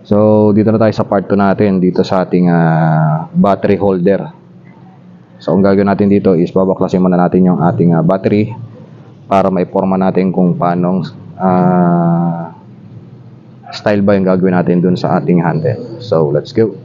So, dito na tayo sa part 2 natin, dito sa ating battery holder. So, ang gagawin natin dito is babaklasin muna natin yung ating battery para maiporma natin kung paanong style ba yung gagawin natin dun sa ating handle. So, let's go.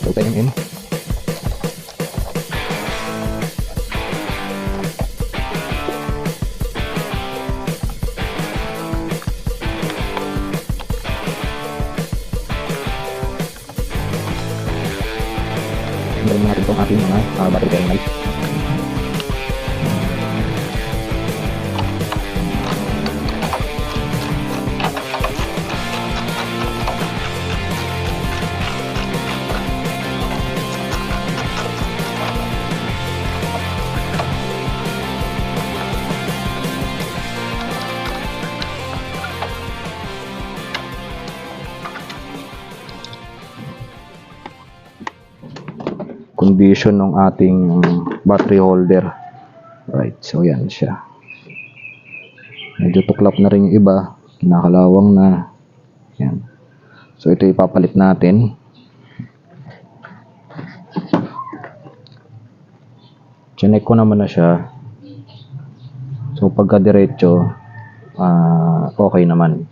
So, tayo yung gawin natin itong ating mga battery terminal. Condition ng ating battery holder. Right, so yan siya. Medyo tuklap na rin yung iba, kinakalawang na. Yan. So ito ipapalit natin. Chinek ko naman na siya. So pagka diretso, okay naman.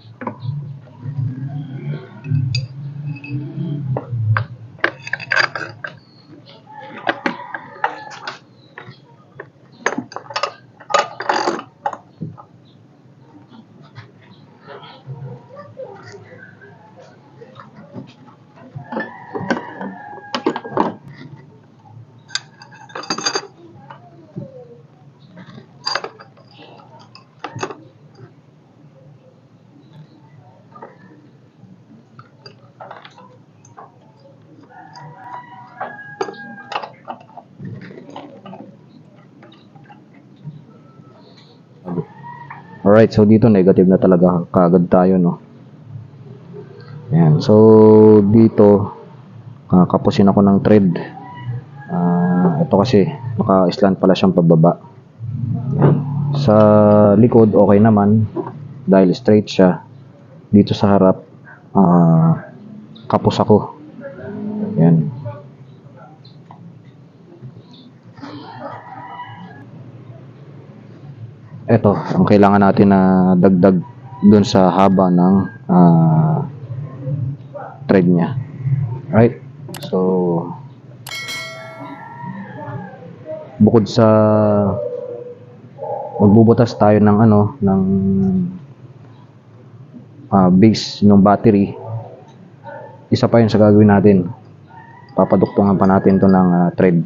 Alright, so dito negative na talaga kaagad tayo, no? Ayan, so dito kapusin ako ng thread. Ito kasi naka-slant pala siyang pababa. Ayan. Sa likod okay naman dahil straight siya. Dito sa harap kapos ako. Ayan. Ito, ang kailangan natin na dagdag dun sa haba ng thread niya. Right? So, bukod sa magbubutas tayo ng ng base ng battery, isa pa yun sa gagawin natin. Papaduktungan pa natin to ng thread.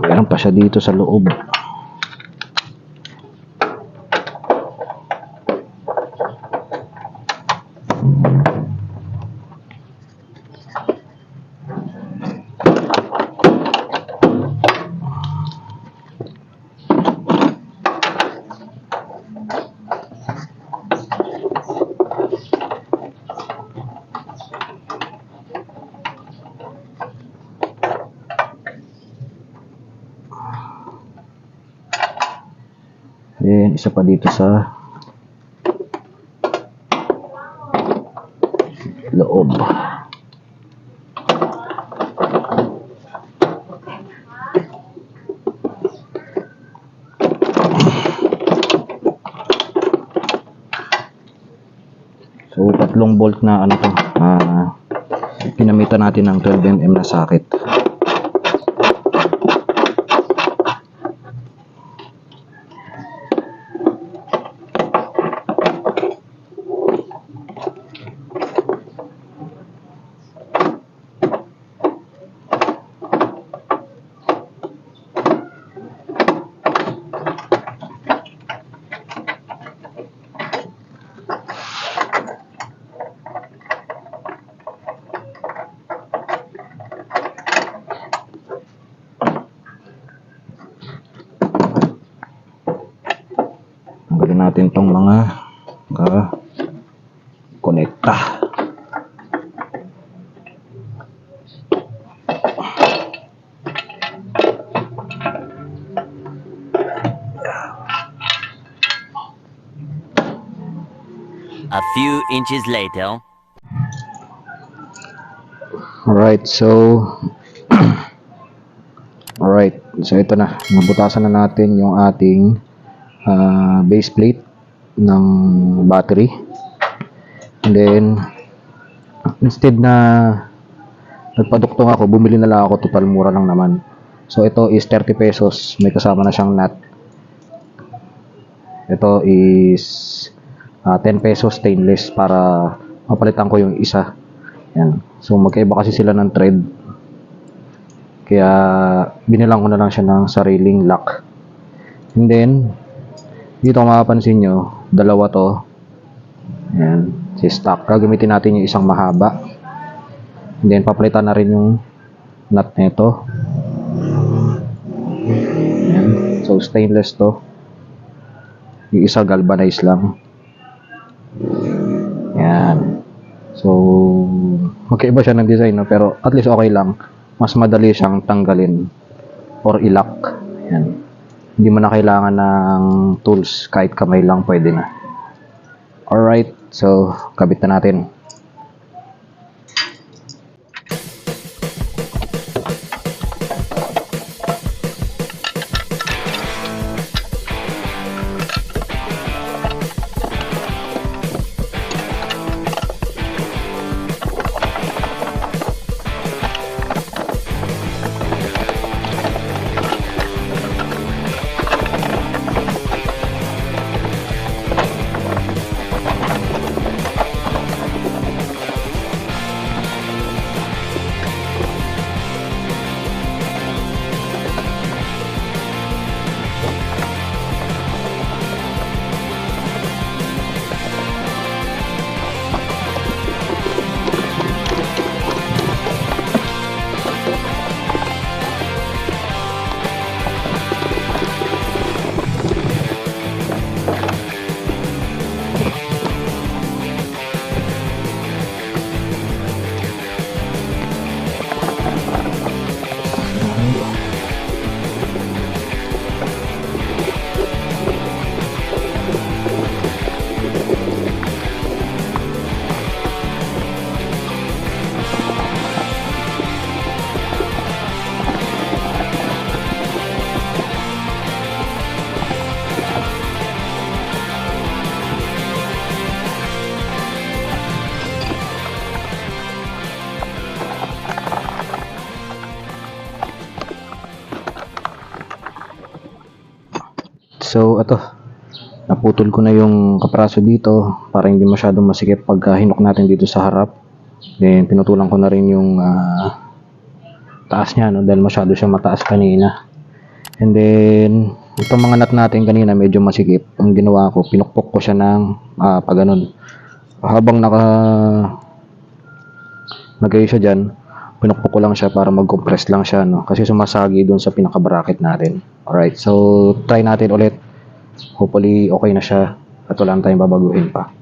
Meron pa siya dito sa loob. Then, isa pa dito sa loob. So, tatlong bolt na ano to, Pinamitan natin ng 12mm na socket. Tanggalin natin tong mga konekta. A few inches later. Alright, so ito na. Nabutasan na natin yung ating base plate ng battery. And then instead na nagpaduktong ako, bumili na lang ako, total mura lang naman. So ito is 30 pesos, may kasama na siyang nut. Ito is 10 pesos stainless para mapalitan ko yung isa. Yan. So magkaiba kasi sila ng thread. Kaya binilang ko na lang siya ng sariling lock. And then dito kung mapapansin nyo, dalawa to. Yan, si stock. Gagamitin natin yung isang mahaba. And then papalitan na rin yung nut nito. Yan. So stainless to. Yung isa galvanized lang. Yan. So magkaiba siya ng design, no? Pero at least okay lang. Mas madali siyang tanggalin or i-lock. Yan. Hindi mo na kailangan ng tools, kahit kamay lang pwede na. Alright, so kabit na natin. So ito, naputol ko na yung kapraso dito para hindi masyadong masikip pagka hinok natin dito sa harap. Then pinutulan ko na rin yung taas niya, no, dahil masyado siya mataas kanina. And then itong mga nut natin kanina medyo masikip. Ang ginawa ko, pinukpok ko siya ng paganon. Habang nagay siya dyan, pinukpok ko lang siya para mag-compress lang siya, no? Kasi sumasagi dun sa pinaka-bracket natin. Alright, so try natin ulit. Hopefully okay na siya at wala tayong babaguhin pa.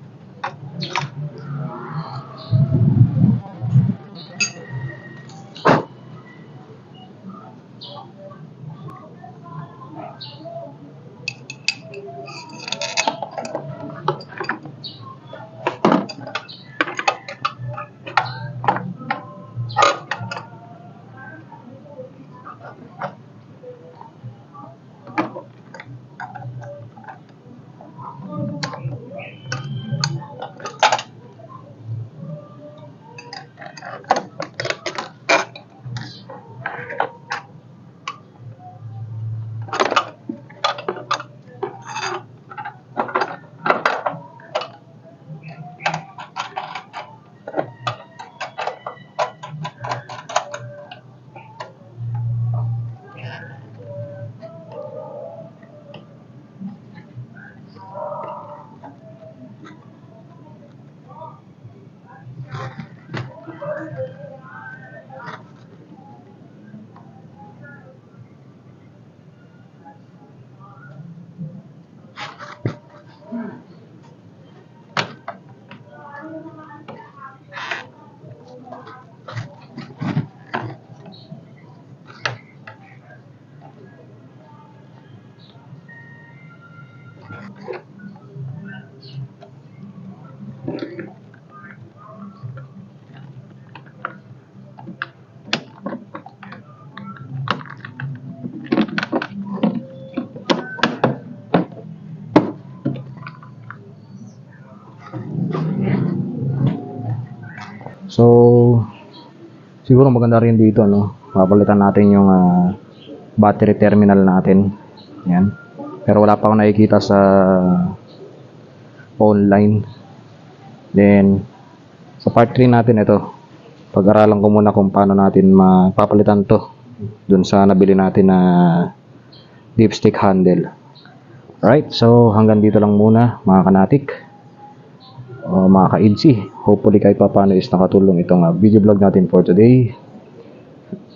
Siguro maganda rin dito, no? Papalitan natin yung battery terminal natin. Yan. Pero wala pa akong nakikita sa online. Then, sa part 3 natin ito. Pag-aralan ko muna kung paano natin mapapalitan to dun sa nabili natin na dipstick handle. Alright, so hanggang dito lang muna mga kanatik. Mga ka-idsi, hopefully kahit pa paano is nakatulong itong video vlog natin for today.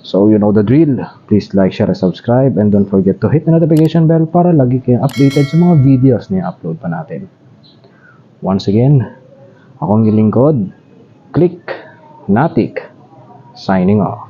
So you know the drill, please like, share, and subscribe, and don't forget to hit the notification bell para lagi kayong updated sa mga videos na i-upload pa natin. Once again, akong lingkod, Click Natik, signing off.